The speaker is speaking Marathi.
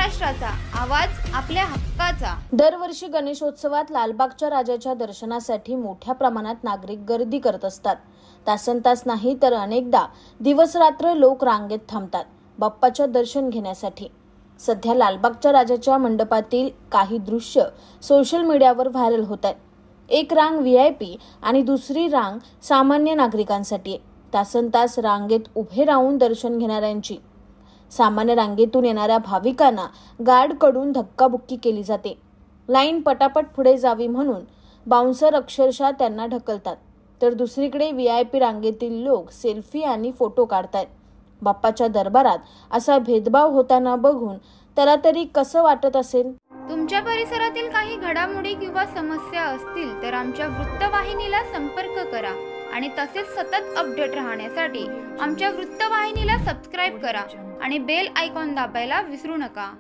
महाराष्ट्राचा आवाज आपल्या हक्काचा। दरवर्षी गणेशोत्सवात लालबागच्या राजाच्या दर्शनासाठी मोठ्या प्रमाणात नागरिक गर्दी करत असतात। तासनतास नाही तर अनेकदा दिवसरात्र लोक रांगेत थांबतात बाप्पाच्या दर्शन घेण्यासाठी। सध्या लालबागच्या राजाच्या मंडपातील काही दृश्य सोशल मीडियावर व्हायरल होत आहेत। एक रांग व्हीआयपी आणि दुसरी रांग सामान्य नागरिकांसाठी आहे। तासनतास रांगेत उभे राहून दर्शन घेणाऱ्यांची सामान्य रांगेतून येणाऱ्या भाविकांना गार्डकडून धक्काबुक्की केली जाते। लाईन पटापट पुढे जावी म्हणून बाउन्सर अक्षरशः त्यांना ढकलतात, तर दुसरीकडे व्हीआयपी रांगेतील लोक सेल्फी आणि फोटो काढतात। बाप्पाच्या दरबारात असा भेदभाव होताना बघून त्याला तरी कसं वाटत असेल? तुमच्या परिसरातील काही घडामोडी किंवा समस्या असतील तर आमच्या वृत्तवाहिनीला संपर्क करा आणि तसेच सतत अपडेट राहण्यासाठी आमच्या वृत्तवाहिनीला सबस्क्राइब करा आणि बेल आयकॉन दाबायला विसरू नका।